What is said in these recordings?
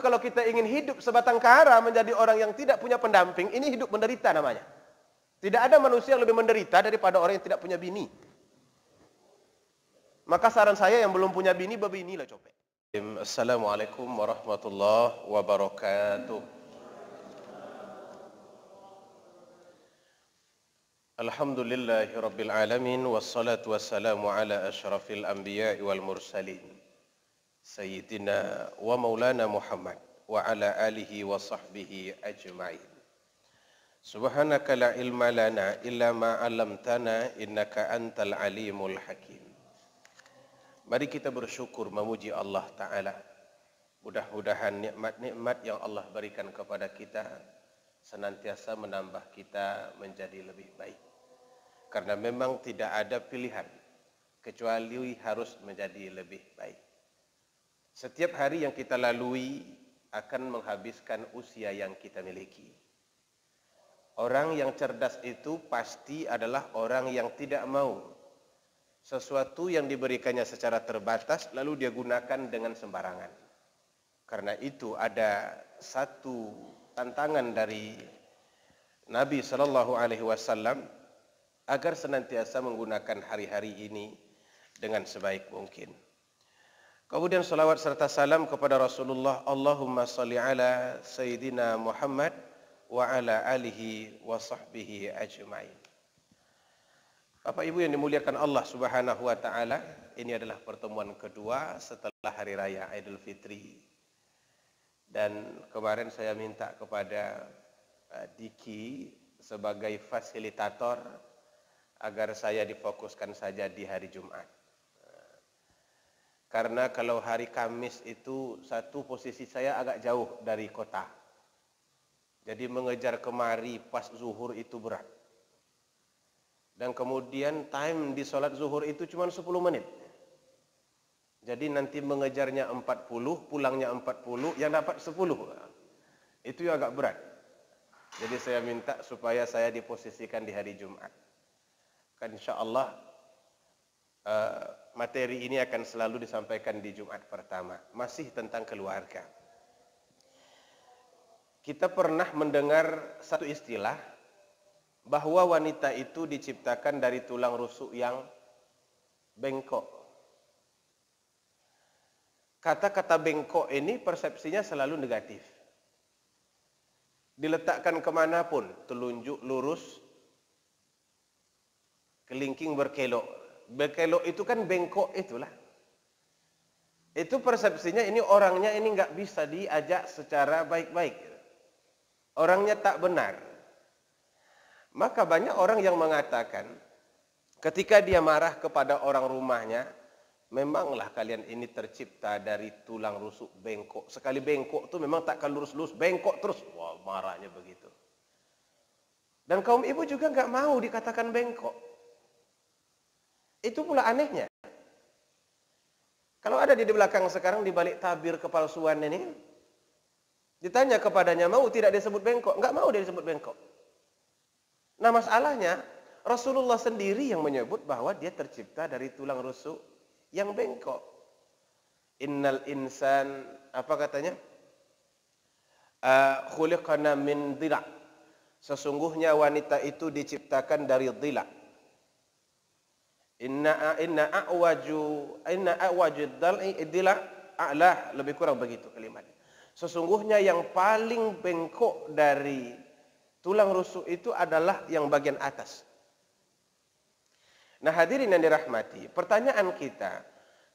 kalau kita ingin hidup sebatang kara menjadi orang yang tidak punya pendamping, ini hidup menderita namanya. Tidak ada manusia yang lebih menderita daripada orang yang tidak punya bini. Maka saran saya yang belum punya bini, berbinilah copet. Assalamualaikum warahmatullahi wabarakatuh. Alhamdulillahi rabbil alamin, wassalatu wassalamu ala asyrafil anbiya'i wal mursalin. Sayyidina wa maulana Muhammad wa ala alihi wa sahbihi ajma'in. Subhanaka la ilma lana illa ma 'allamtana innaka antal alimul hakim. Mari kita bersyukur memuji Allah Ta'ala. Mudah-mudahan nikmat-nikmat yang Allah berikan kepada kita senantiasa menambah kita menjadi lebih baik. Karena memang tidak ada pilihan kecuali harus menjadi lebih baik. Setiap hari yang kita lalui akan menghabiskan usia yang kita miliki. Orang yang cerdas itu pasti adalah orang yang tidak mau sesuatu yang diberikannya secara terbatas lalu dia gunakan dengan sembarangan. Karena itu ada satu tantangan dari Nabi SAW agar senantiasa menggunakan hari-hari ini dengan sebaik mungkin. Kemudian salawat serta salam kepada Rasulullah. Allahumma salli ala Sayyidina Muhammad wa ala alihi wa sahbihi ajma'in. Bapak Ibu yang dimuliakan Allah Subhanahu wa Ta'ala, ini adalah pertemuan kedua setelah Hari Raya Idul Fitri. Dan kemarin saya minta kepada Diki sebagai fasilitator agar saya difokuskan saja di hari Jumat. Karena kalau hari Kamis itu satu posisi saya agak jauh dari kota. Jadi mengejar kemari pas zuhur itu berat. Dan kemudian time di sholat zuhur itu cuma 10 menit. Jadi nanti mengejarnya 40, pulangnya 40, yang dapat 10. Itu yang agak berat. Jadi saya minta supaya saya diposisikan di hari Jumat. Kan insya Allah materi ini akan selalu disampaikan di Jumat pertama. Masih tentang keluarga. Kita pernah mendengar satu istilah bahwa wanita itu diciptakan dari tulang rusuk yang bengkok. Kata-kata bengkok ini persepsinya selalu negatif. Diletakkan kemanapun, telunjuk lurus, kelingking berkelok. Berkelok itu kan bengkok itulah. Itu persepsinya ini orangnya ini nggak bisa diajak secara baik-baik. Orangnya tak benar. Maka banyak orang yang mengatakan ketika dia marah kepada orang rumahnya, memanglah kalian ini tercipta dari tulang rusuk bengkok. Sekali bengkok tuh memang takkan lurus-lurus, bengkok terus. Wah, marahnya begitu. Dan kaum ibu juga nggak mau dikatakan bengkok. Itu pula anehnya. Kalau ada di belakang sekarang di balik tabir kepalsuan ini, ditanya kepadanya mau tidak disebut bengkok? Nggak mau dia disebut bengkok. Nah masalahnya Rasulullah sendiri yang menyebut bahwa dia tercipta dari tulang rusuk yang bengkok. Innal insan, apa katanya? Khuliqana min dhila'. Sesungguhnya wanita itu diciptakan dari dhila'. Inna a'waju dhila' a'lah, lebih kurang begitu kalimatnya. Sesungguhnya yang paling bengkok dari tulang rusuk itu adalah yang bagian atas. Nah hadirin yang dirahmati, pertanyaan kita,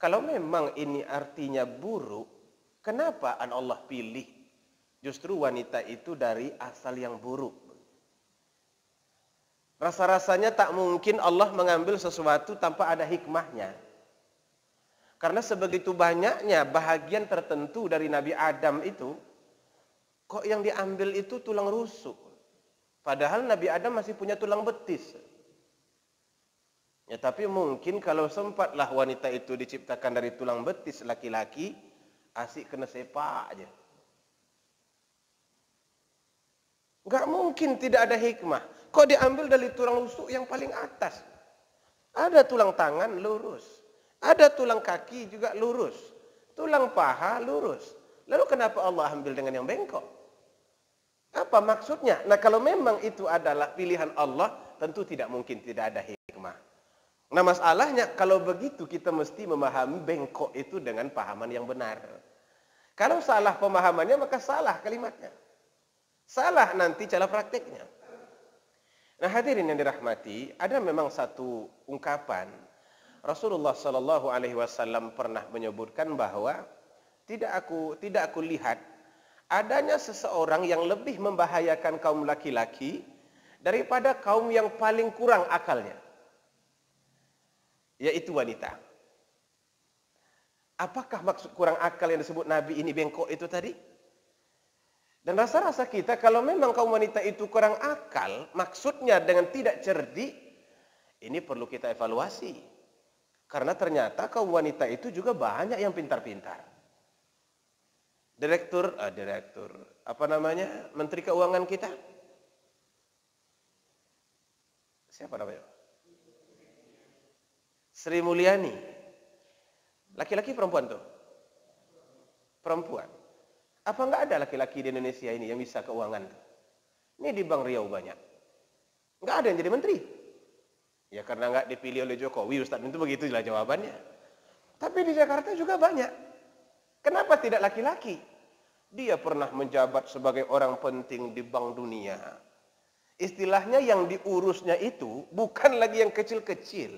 kalau memang ini artinya buruk, kenapa Allah pilih justru wanita itu dari asal yang buruk? Rasa-rasanya tak mungkin Allah mengambil sesuatu tanpa ada hikmahnya. Karena sebegitu banyaknya bahagian tertentu dari Nabi Adam itu, kok yang diambil itu tulang rusuk? Padahal Nabi Adam masih punya tulang betis. Ya, tapi mungkin kalau sempatlah wanita itu diciptakan dari tulang betis laki-laki, asik kena sepak aja. Enggak mungkin tidak ada hikmah. Kok diambil dari tulang rusuk yang paling atas? Ada tulang tangan lurus. Ada tulang kaki juga lurus. Tulang paha lurus. Lalu kenapa Allah ambil dengan yang bengkok? Apa maksudnya? Nah, kalau memang itu adalah pilihan Allah, tentu tidak mungkin tidak ada hikmah. Nah, masalahnya kalau begitu kita mesti memahami bengkok itu dengan pahaman yang benar. Kalau salah pemahamannya maka salah kalimatnya. Salah nanti cara prakteknya. Nah, hadirin yang dirahmati, ada memang satu ungkapan Rasulullah Shallallahu Alaihi Wasallam pernah menyebutkan bahwa tidak aku lihat adanya seseorang yang lebih membahayakan kaum laki-laki daripada kaum yang paling kurang akalnya, yaitu wanita. Apakah maksud kurang akal yang disebut Nabi ini bengkok itu tadi? Dan rasa-rasa kita kalau memang kaum wanita itu kurang akal, maksudnya dengan tidak cerdik, ini perlu kita evaluasi. Karena ternyata kaum wanita itu juga banyak yang pintar-pintar. Menteri Keuangan kita, siapa namanya? Sri Mulyani. Laki-laki perempuan tuh? Perempuan. Apa enggak ada laki-laki di Indonesia ini yang bisa keuangan tuh? Ini di Bank Riau banyak. Enggak ada yang jadi menteri. Ya karena enggak dipilih oleh Jokowi, Ustaz, itu begitulah jawabannya. Tapi di Jakarta juga banyak. Kenapa tidak laki-laki? Dia pernah menjabat sebagai orang penting di Bank Dunia. Istilahnya yang diurusnya itu bukan lagi yang kecil-kecil.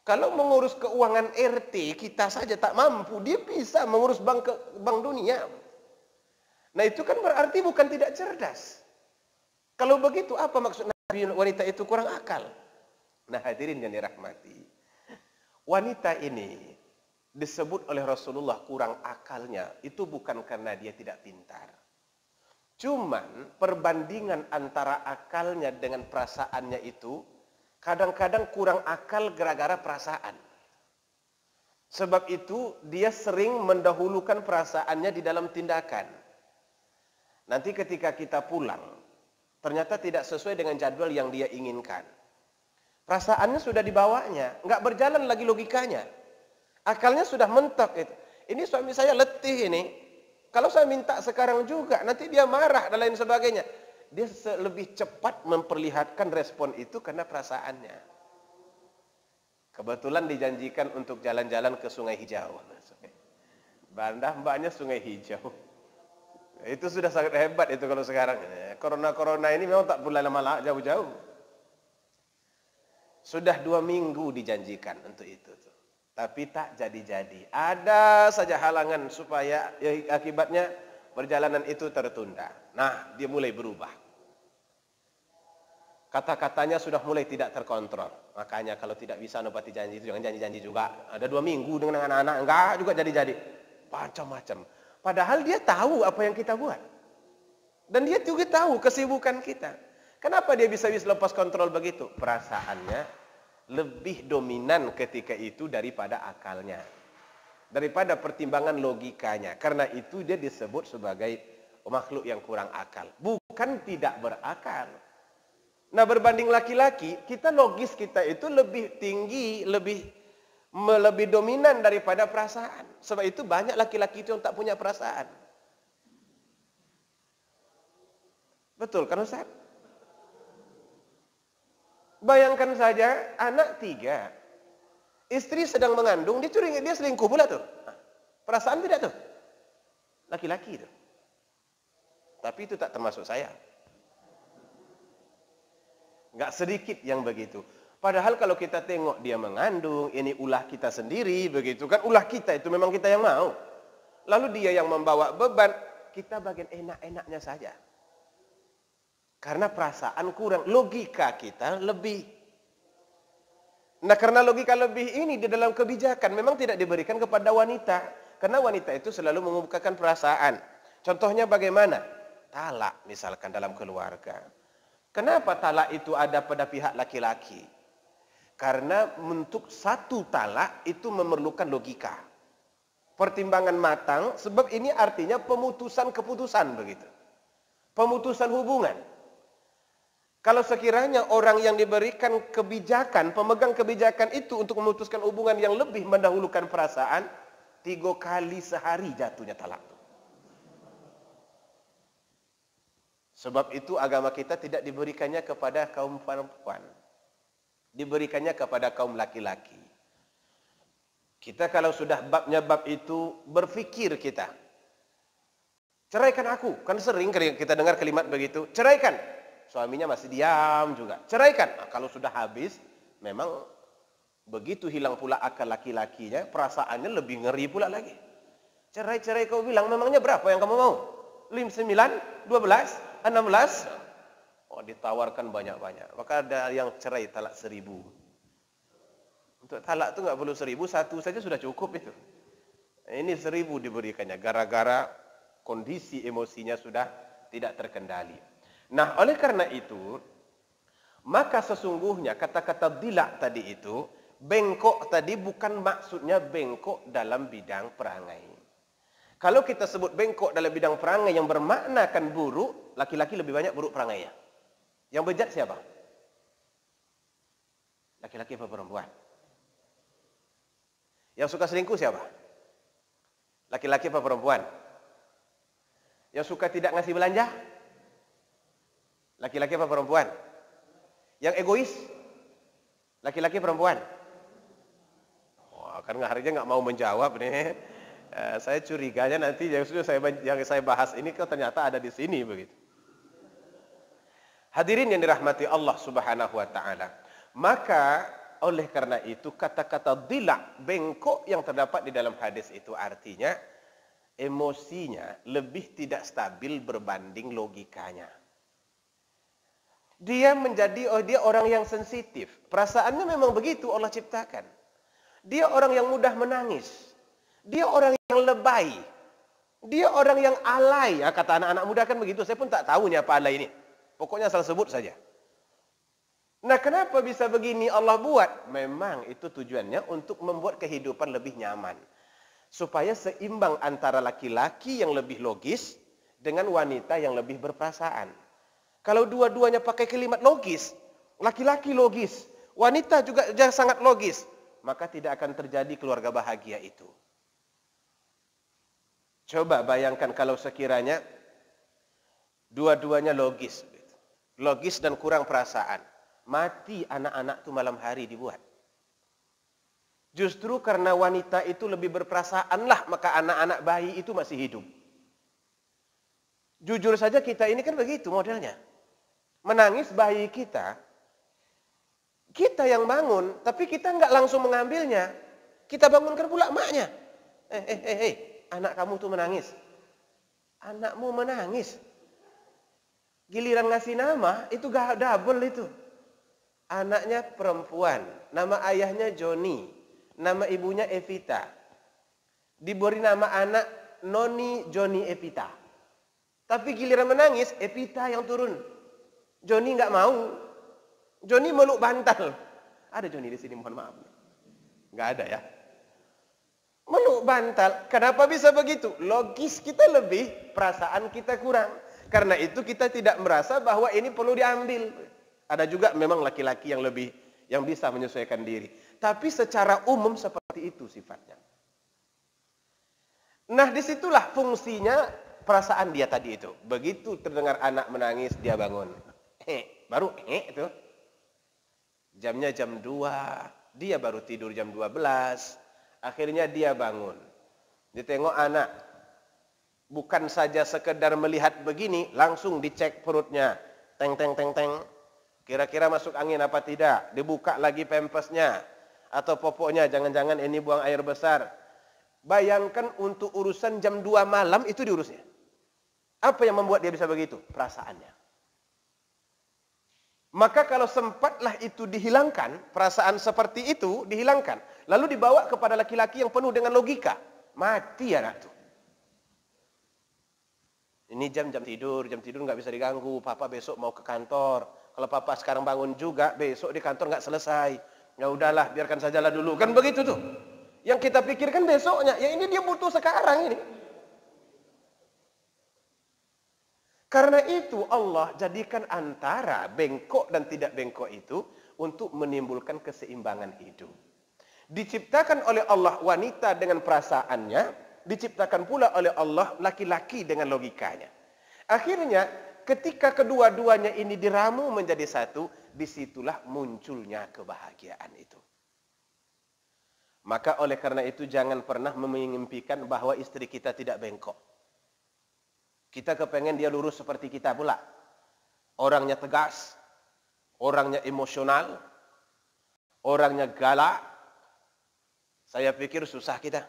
Kalau mengurus keuangan RT kita saja tak mampu, dia bisa mengurus Bank Dunia. Nah, itu kan berarti bukan tidak cerdas. Kalau begitu apa maksud Nabi wanita itu kurang akal? Nah, hadirin yang dirahmati, wanita ini disebut oleh Rasulullah kurang akalnya, itu bukan karena dia tidak pintar. Cuman perbandingan antara akalnya dengan perasaannya itu kadang-kadang kurang akal gara-gara perasaan. Sebab itu dia sering mendahulukan perasaannya di dalam tindakan. Nanti ketika kita pulang, ternyata tidak sesuai dengan jadwal yang dia inginkan. Perasaannya sudah dibawanya, nggak berjalan lagi logikanya. Akalnya sudah mentok itu. Ini suami saya letih ini. Kalau saya minta sekarang juga, nanti dia marah dan lain sebagainya. Dia lebih cepat memperlihatkan respon itu karena perasaannya. Kebetulan dijanjikan untuk jalan-jalan ke Sungai Hijau. Mbaknya Sungai Hijau. Itu sudah sangat hebat itu kalau sekarang. Corona ini memang tak boleh lama-lama jauh-jauh. Sudah 2 minggu dijanjikan untuk itu. Tapi tak jadi-jadi. Ada saja halangan supaya akibatnya perjalanan itu tertunda. Nah, dia mulai berubah. Kata-katanya sudah mulai tidak terkontrol. Makanya kalau tidak bisa menepati janji itu jangan janji-janji juga. Ada 2 minggu dengan anak-anak, enggak juga jadi-jadi. Macam-macam. Padahal dia tahu apa yang kita buat. Dan dia juga tahu kesibukan kita. Kenapa dia bisa lepas kontrol begitu? Perasaannya lebih dominan ketika itu daripada akalnya, daripada pertimbangan logikanya. Karena itu dia disebut sebagai makhluk yang kurang akal, bukan tidak berakal. Nah, berbanding laki-laki, kita logis kita itu lebih tinggi, lebih dominan daripada perasaan. Sebab itu banyak laki-laki itu yang tak punya perasaan. Betul kan Ustaz? Bayangkan saja anak 3, istri sedang mengandung, dia selingkuh pula tuh. Perasaan tidak tuh? Laki-laki itu. Tapi itu tak termasuk saya. Nggak sedikit yang begitu. Padahal kalau kita tengok dia mengandung, ini ulah kita sendiri, begitu kan? Ulah kita itu memang kita yang mau. Lalu dia yang membawa beban, kita bagian enak-enaknya saja. Karena perasaan kurang, logika kita lebih. Nah, karena logika lebih ini di dalam kebijakan memang tidak diberikan kepada wanita. Karena wanita itu selalu mengemukakan perasaan. Contohnya bagaimana? Talak misalkan dalam keluarga. Kenapa talak itu ada pada pihak laki-laki? Karena untuk satu talak itu memerlukan logika. Pertimbangan matang, sebab ini artinya pemutusan keputusan begitu. Pemutusan hubungan. Kalau sekiranya orang yang diberikan kebijakan, pemegang kebijakan itu untuk memutuskan hubungan yang lebih mendahulukan perasaan, 3 kali sehari jatuhnya talak. Sebab itu agama kita tidak diberikannya kepada kaum perempuan. Diberikannya kepada kaum laki-laki. Kita kalau sudah babnya bab itu, berfikir kita. Ceraikan aku. Kan sering kita dengar kalimat begitu. Ceraikan. Suaminya masih diam juga. Ceraikan. Nah, kalau sudah habis, memang begitu hilang pula akal laki-lakinya, perasaannya lebih ngeri pula lagi. Cerai-cerai kau bilang, memangnya berapa yang kamu mau? 9, 12, 16? Oh, ditawarkan banyak-banyak. Maka ada yang cerai talak 1000. Untuk talak itu nggak perlu 1000, satu saja sudah cukup itu. Ini 1000 diberikannya, gara-gara kondisi emosinya sudah tidak terkendali. Nah, oleh karena itu, maka sesungguhnya kata-kata dilak tadi itu, bengkok tadi bukan maksudnya bengkok dalam bidang perangai. Kalau kita sebut bengkok dalam bidang perangai yang bermaknakan buruk, laki-laki lebih banyak buruk perangainya. Yang bejat siapa? Laki-laki apa perempuan? Yang suka selingkuh siapa? Laki-laki apa perempuan? Yang suka tidak ngasih belanja? Laki-laki apa perempuan? Yang egois? Laki-laki perempuan? Wah, kan harinya nggak mau menjawab nih. Saya curiganya nanti yang saya bahas ini kok ternyata ada di sini begitu. Hadirin yang dirahmati Allah Subhanahu wa taala. Maka oleh karena itu kata-kata dilak, bengkok yang terdapat di dalam hadis itu artinya emosinya lebih tidak stabil berbanding logikanya. Dia dia orang yang sensitif. Perasaannya memang begitu Allah ciptakan. Dia orang yang mudah menangis. Dia orang yang lebay. Dia orang yang alay. Ya, kata anak-anak muda kan begitu. Saya pun tak tahu apa alay ini. Pokoknya asal sebut saja. Nah, kenapa bisa begini Allah buat? Memang itu tujuannya untuk membuat kehidupan lebih nyaman. Supaya seimbang antara laki-laki yang lebih logis dengan wanita yang lebih berperasaan. Kalau dua-duanya pakai kalimat logis, laki-laki logis, wanita juga sangat logis, maka tidak akan terjadi keluarga bahagia itu. Coba bayangkan kalau sekiranya dua-duanya logis. Logis dan kurang perasaan. Mati anak-anak itu malam hari dibuat. Justru karena wanita itu lebih berperasaan lah, maka anak-anak bayi itu masih hidup. Jujur saja kita ini kan begitu modelnya. Menangis bayi kita yang bangun, tapi kita nggak langsung mengambilnya. Kita bangunkan pula emaknya. Anak kamu tuh menangis. Anakmu menangis. Giliran ngasih nama, itu gak double itu. Anaknya perempuan, nama ayahnya Joni, nama ibunya Evita. Diberi nama anak Noni Joni Evita. Tapi giliran menangis, Evita yang turun. Joni nggak mau. Joni meluk bantal. Ada Joni di sini, mohon maaf. Nggak ada ya. Meluk bantal. Kenapa bisa begitu? Logis kita lebih, perasaan kita kurang. Karena itu kita tidak merasa bahwa ini perlu diambil. Ada juga memang laki-laki yang bisa menyesuaikan diri. Tapi secara umum seperti itu sifatnya. Nah, disitulah fungsinya perasaan dia tadi itu. Begitu terdengar anak menangis, dia bangun. Baru itu. Jamnya jam 2. Dia baru tidur jam 12. Akhirnya dia bangun. Ditengok anak. Bukan saja sekedar melihat begini, langsung dicek perutnya. Teng, teng, teng, teng. Kira-kira masuk angin apa tidak? Dibuka lagi pempesnya. Atau popoknya, jangan-jangan ini buang air besar. Bayangkan untuk urusan jam 2 malam itu diurusnya. Apa yang membuat dia bisa begitu? Perasaannya. Maka kalau sempatlah itu dihilangkan, perasaan seperti itu dihilangkan. Lalu dibawa kepada laki-laki yang penuh dengan logika. Mati anak itu. Ini jam tidur nggak bisa diganggu. Papa besok mau ke kantor. Kalau papa sekarang bangun juga, besok di kantor nggak selesai. Ya udahlah, biarkan sajalah dulu. Kan begitu tuh. Yang kita pikirkan besoknya. Ya ini dia butuh sekarang ini. Karena itu Allah jadikan antara bengkok dan tidak bengkok itu untuk menimbulkan keseimbangan hidup. Diciptakan oleh Allah wanita dengan perasaannya, diciptakan pula oleh Allah laki-laki dengan logikanya. Akhirnya ketika kedua-duanya ini diramu menjadi satu, disitulah munculnya kebahagiaan itu. Maka oleh karena itu jangan pernah mengimpikan bahwa istri kita tidak bengkok. Kita kepengen dia lurus seperti kita pula. Orangnya tegas, orangnya emosional, orangnya galak. Saya pikir susah kita.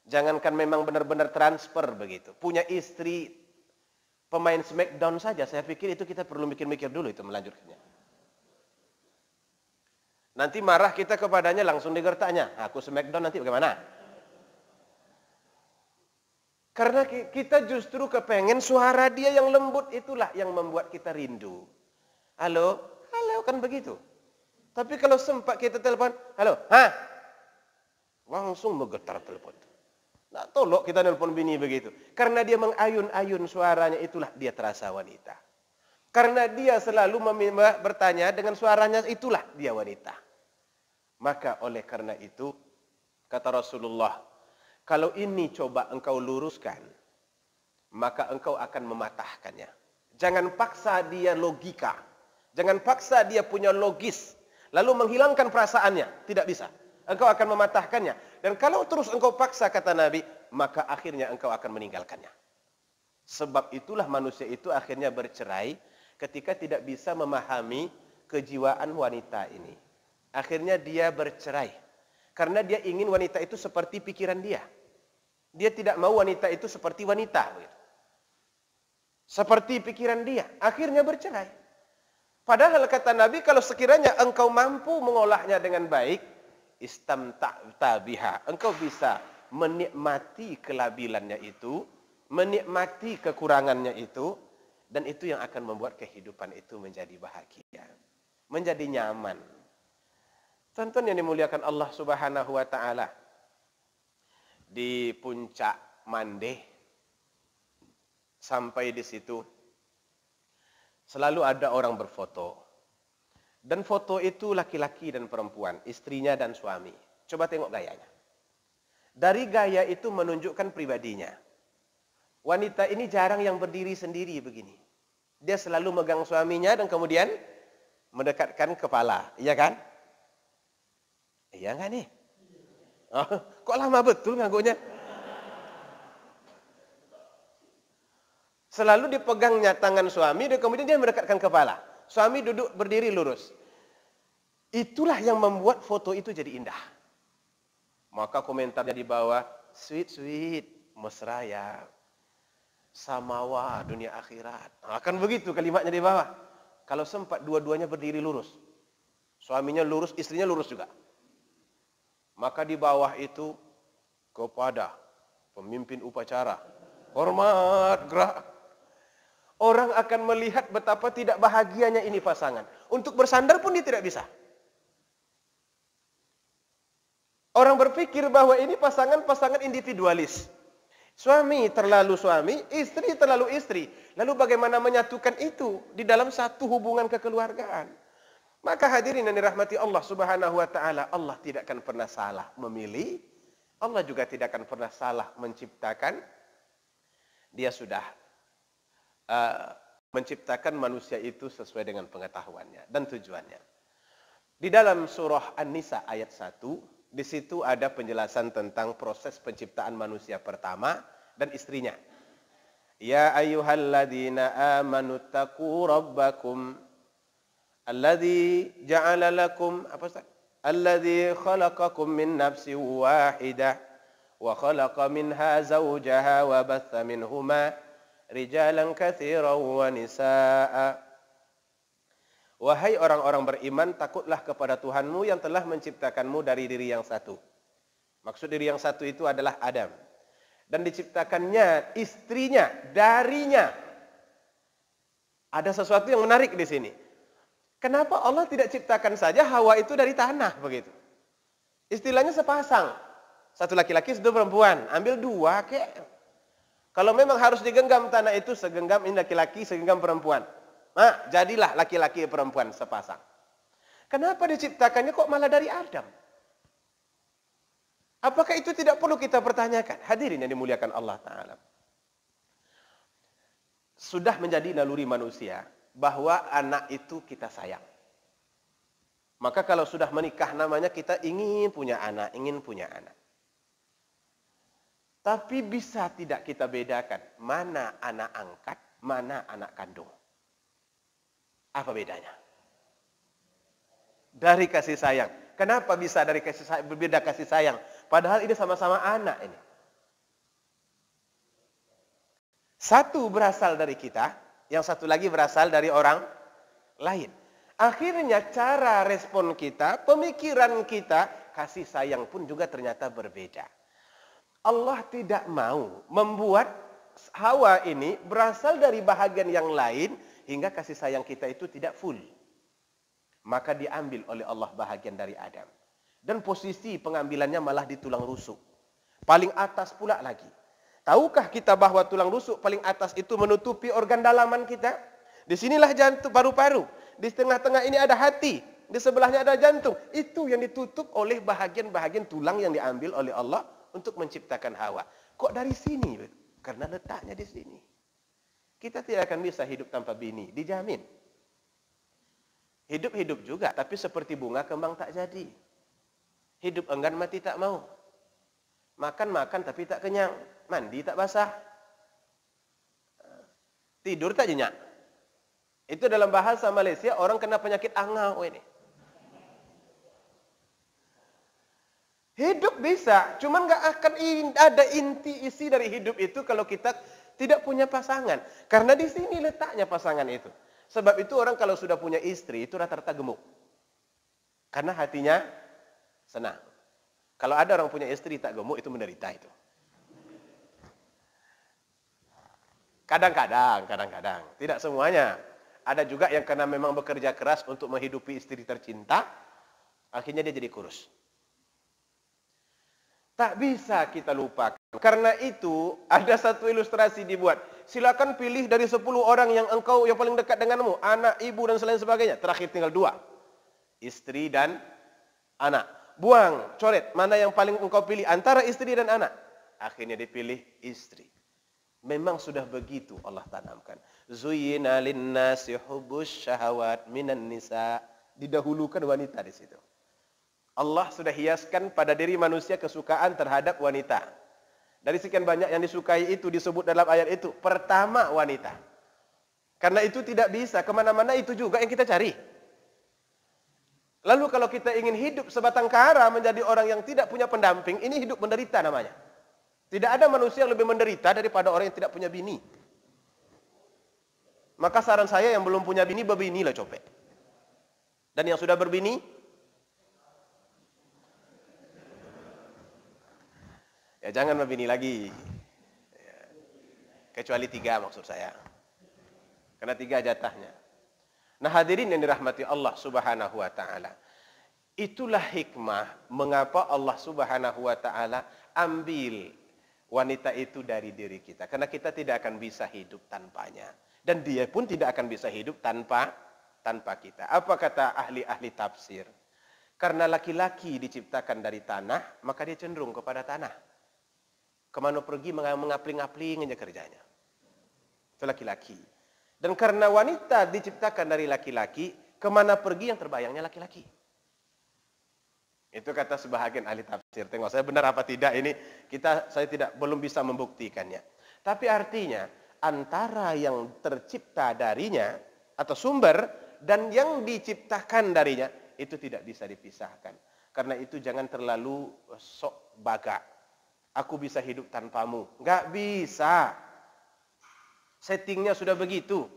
Jangankan memang benar-benar transfer begitu. Punya istri pemain Smackdown saja, saya pikir itu kita perlu mikir-mikir dulu itu melanjutkannya. Nanti marah kita kepadanya langsung digertaknya. Aku Smackdown nanti bagaimana? Karena kita justru kepengen suara dia yang lembut itulah yang membuat kita rindu. Halo? Halo kan begitu. Tapi kalau sempat kita telepon, halo? Hah? Langsung menggetar telepon. Nah, tolong kita nelpon bini begitu. Karena dia mengayun-ayun suaranya itulah dia terasa wanita. Karena dia selalu bertanya dengan suaranya itulah dia wanita. Maka oleh karena itu, kata Rasulullah, kalau ini coba engkau luruskan, maka engkau akan mematahkannya. Jangan paksa dia logika. Jangan paksa dia punya logis. Lalu menghilangkan perasaannya. Tidak bisa. Engkau akan mematahkannya. Dan kalau terus engkau paksa, kata Nabi, maka akhirnya engkau akan meninggalkannya. Sebab itulah manusia itu akhirnya bercerai ketika tidak bisa memahami kejiwaan wanita ini. Akhirnya dia bercerai. Karena dia ingin wanita itu seperti pikiran dia. Dia tidak mau wanita itu seperti wanita. Seperti pikiran dia. Akhirnya bercerai. Padahal kata Nabi, kalau sekiranya engkau mampu mengolahnya dengan baik, istamta'ta biha. Engkau bisa menikmati kelabilannya itu, menikmati kekurangannya itu, dan itu yang akan membuat kehidupan itu menjadi bahagia. Menjadi nyaman. Tonton yang dimuliakan Allah Subhanahu wa taala. Di puncak Mandeh sampai di situ selalu ada orang berfoto. Dan foto itu laki-laki dan perempuan, istrinya dan suami. Coba tengok gayanya. Dari gaya itu menunjukkan pribadinya. Wanita ini jarang yang berdiri sendiri begini. Dia selalu megang suaminya dan kemudian mendekatkan kepala, iya kan? Iya enggak nih? Oh, kok lama betul nganggunya? Selalu dipegangnya tangan suami dan kemudian dia mendekatkan kepala. Suami duduk berdiri lurus. Itulah yang membuat foto itu jadi indah. Maka komentarnya di bawah, sweet, mesra ya. Samawa dunia akhirat. Akan begitu kalimatnya di bawah. Kalau sempat dua-duanya berdiri lurus. Suaminya lurus, istrinya lurus juga. Maka di bawah itu kepada pemimpin upacara. Hormat, gerak. Orang akan melihat betapa tidak bahagianya ini pasangan. Untuk bersandar pun dia tidak bisa. Orang berpikir bahwa ini pasangan-pasangan individualis. Suami terlalu suami, istri terlalu istri. Lalu bagaimana menyatukan itu di dalam satu hubungan kekeluargaan? Maka hadirin yang dirahmati Allah Subhanahu wa taala, Allah tidak akan pernah salah memilih. Allah juga tidak akan pernah salah menciptakan. Dia sudah menciptakan manusia itu sesuai dengan pengetahuannya dan tujuannya. Di dalam surah An-Nisa ayat 1, di situ ada penjelasan tentang proses penciptaan manusia pertama dan istrinya. Ya ayyuhalladzina amanu taqu rabbakum alladzi ja'ala lakum alladzi khalaqakum min nafsin wahidah wa khalaqa minha zawjaha wa batha minhuma rijalan katsiran wa nisaa. Wahai orang-orang beriman, takutlah kepada Tuhanmu yang telah menciptakanmu dari diri yang satu. Maksud diri yang satu itu adalah Adam. Dan diciptakannya istrinya darinya. Ada sesuatu yang menarik di sini. Kenapa Allah tidak ciptakan saja Hawa itu dari tanah begitu? Istilahnya sepasang. Satu laki-laki, satu perempuan. Ambil dua kek. Kalau memang harus digenggam tanah itu, segenggam ini laki-laki, segenggam perempuan. Nah, jadilah laki-laki perempuan sepasang. Kenapa diciptakannya kok malah dari Adam? Apakah itu tidak perlu kita pertanyakan? Hadirin yang dimuliakan Allah Ta'ala. sudah menjadi naluri manusia bahwa anak itu kita sayang. Maka kalau sudah menikah namanya kita ingin punya anak, ingin punya anak. Tapi bisa tidak kita bedakan mana anak angkat, mana anak kandung? Apa bedanya? Dari kasih sayang. Kenapa bisa dari kasih sayang, berbeda kasih sayang? Padahal ini sama-sama anak ini. Satu berasal dari kita, yang satu lagi berasal dari orang lain. Akhirnya cara respon kita, pemikiran kita, kasih sayang pun juga ternyata berbeda. Allah tidak mau membuat Hawa ini berasal dari bahagian yang lain hingga kasih sayang kita itu tidak full. Maka diambil oleh Allah bahagian dari Adam. Dan posisi pengambilannya malah di tulang rusuk. Paling atas pula lagi. Tahukah kita bahwa tulang rusuk paling atas itu menutupi organ dalaman kita? Di sinilah jantung, paru-paru. Di tengah-tengah ini ada hati. Di sebelahnya ada jantung. Itu yang ditutup oleh bahagian-bahagian tulang yang diambil oleh Allah untuk menciptakan Hawa. Kok dari sini? Karena letaknya di sini. Kita tidak akan bisa hidup tanpa bini. Dijamin. Hidup-hidup juga, tapi seperti bunga kembang tak jadi. Hidup enggan mati tak mau. Makan-makan tapi tak kenyang. Mandi tak basah. Tidur tak nyenyak. Itu dalam bahasa Malaysia orang kena penyakit angau ini. Hidup bisa, cuman nggak akan ada inti isi dari hidup itu kalau kita tidak punya pasangan. Karena di sini letaknya pasangan itu. Sebab itu orang kalau sudah punya istri itu rata-rata gemuk. Karena hatinya senang. Kalau ada orang punya istri tak gemuk itu menderita itu. Kadang-kadang. Tidak semuanya. Ada juga yang karena memang bekerja keras untuk menghidupi istri tercinta, akhirnya dia jadi kurus. Tak bisa kita lupakan. Karena itu ada satu ilustrasi dibuat. Silakan pilih dari 10 orang yang engkau yang paling dekat denganmu, anak, ibu dan selain sebagainya. Terakhir tinggal 2. Istri dan anak. Buang, coret mana yang paling engkau pilih antara istri dan anak. Akhirnya dipilih istri. Memang sudah begitu Allah tanamkan. Zuyyina lin-nasi hubbus syahawat minan nisa. Didahulukan wanita di situ. Allah sudah hiaskan pada diri manusia kesukaan terhadap wanita. Dari sekian banyak yang disukai itu disebut dalam ayat itu. Pertama wanita. Karena itu tidak bisa. Kemana-mana itu juga yang kita cari. Lalu kalau kita ingin hidup sebatang kara menjadi orang yang tidak punya pendamping. Ini hidup menderita namanya. Tidak ada manusia yang lebih menderita daripada orang yang tidak punya bini. Maka saran saya yang belum punya bini, berbinilah copet. Dan yang sudah berbini, ya jangan berbini lagi. Kecuali 3 maksud saya. Karena 3 jatahnya. Nah hadirin yang dirahmati Allah subhanahu wa ta'ala. Itulah hikmah mengapa Allah subhanahu wa ta'ala ambil wanita itu dari diri kita. Karena kita tidak akan bisa hidup tanpanya. Dan dia pun tidak akan bisa hidup tanpa kita. Apa kata ahli-ahli tafsir? Karena laki-laki diciptakan dari tanah, maka dia cenderung kepada tanah. Kemana pergi mengapling-apling aja kerjanya. Itu laki-laki. Dan karena wanita diciptakan dari laki-laki, kemana pergi yang terbayangnya laki-laki. Itu kata sebahagian ahli tafsir. Tengok saya benar apa tidak ini saya belum bisa membuktikannya. Tapi artinya antara yang tercipta darinya atau sumber dan yang diciptakan darinya itu tidak bisa dipisahkan. Karena itu jangan terlalu sok baga. Aku bisa hidup tanpamu. Enggak bisa. Settingnya sudah begitu.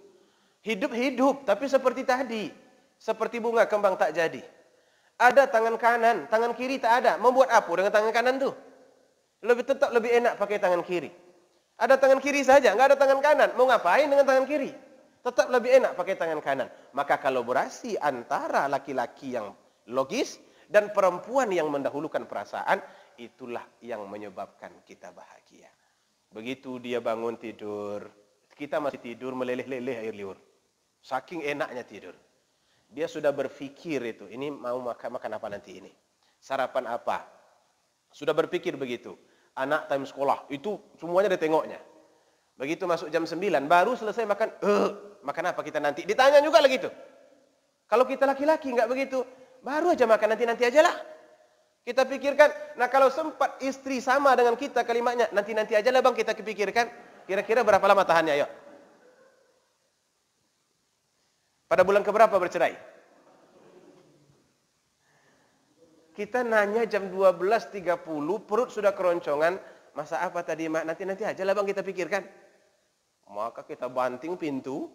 Hidup, tapi seperti tadi. Seperti bunga kembang tak jadi. Ada tangan kanan, tangan kiri tak ada. Membuat apa dengan tangan kanan tuh? Tetap lebih enak pakai tangan kiri. Ada tangan kiri saja, enggak ada tangan kanan. Mau ngapain dengan tangan kiri? Tetap lebih enak pakai tangan kanan. Maka kolaborasi antara laki-laki yang logis dan perempuan yang mendahulukan perasaan, itulah yang menyebabkan kita bahagia. Begitu dia bangun tidur, kita masih tidur meleleh-leleh air liur. Saking enaknya tidur. Dia sudah berpikir itu, ini mau makan apa nanti ini? Sarapan apa? Sudah berpikir begitu. Anak time sekolah, itu semuanya ditengoknya. Begitu masuk jam 9, baru selesai makan, makan apa kita nanti? Ditanya juga lagi tuh. Kalau kita laki-laki nggak begitu, baru aja makan nanti-nanti aja lah. Kita pikirkan, nah kalau sempat istri sama dengan kita kalimatnya, nanti-nanti aja lah bang kita pikirkan, kira-kira berapa lama tahannya, ayo. Pada bulan keberapa bercerai? Kita nanya jam 12.30, perut sudah keroncongan, masa apa tadi mak, nanti-nanti aja lah bang kita pikirkan. Maka kita banting pintu.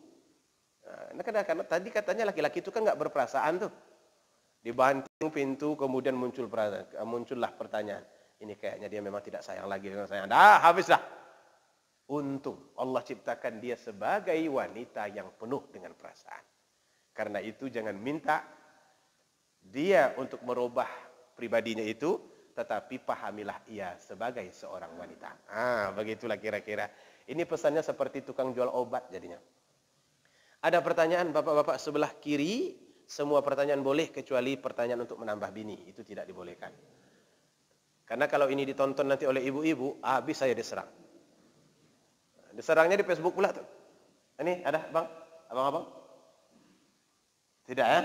Nah, karena tadi katanya laki-laki itu kan nggak berperasaan tuh. Dibanting pintu, kemudian muncullah pertanyaan. Ini kayaknya dia memang tidak sayang lagi dengan saya. Dah, habis dah. Untung Allah ciptakan dia sebagai wanita yang penuh dengan perasaan. Karena itu jangan minta dia untuk merubah pribadinya itu, tetapi pahamilah ia sebagai seorang wanita. Begitulah kira-kira. Ini pesannya seperti tukang jual obat jadinya. Ada pertanyaan bapak-bapak sebelah kiri. Semua pertanyaan boleh kecuali pertanyaan untuk menambah bini. Itu tidak dibolehkan. Karena kalau ini ditonton nanti oleh ibu-ibu, habis saya diserang. Diserangnya di Facebook pula tuh. Ini ada bang? Abang-abang? Tidak ya?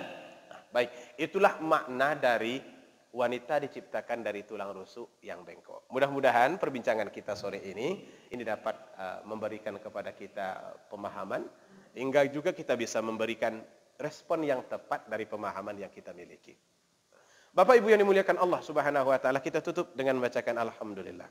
Baik. Itulah makna dari wanita diciptakan dari tulang rusuk yang bengkok. Mudah-mudahan perbincangan kita sore ini dapat memberikan kepada kita pemahaman. Hingga juga kita bisa memberikan respon yang tepat dari pemahaman yang kita miliki. Bapak Ibu yang dimuliakan Allah Subhanahu wa taala, kita tutup dengan membacakan alhamdulillah.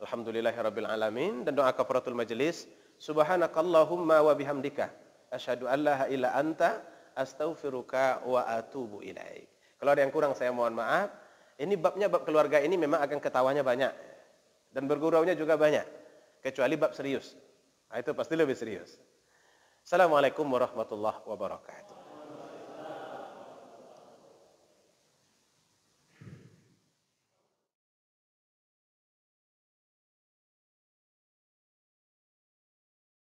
Alhamdulillahirabbil alamin, dan doa kafaratul majelis. Subhanakallahumma wa bihamdika asyhadu an la ilaha illa anta astaghfiruka wa atubu ilaik. Kalau ada yang kurang saya mohon maaf. Ini babnya bab keluarga ini memang akan ketawanya banyak dan berguraunya juga banyak, kecuali bab serius. Itu pasti lebih serius. Assalamualaikum warahmatullahi wabarakatuh.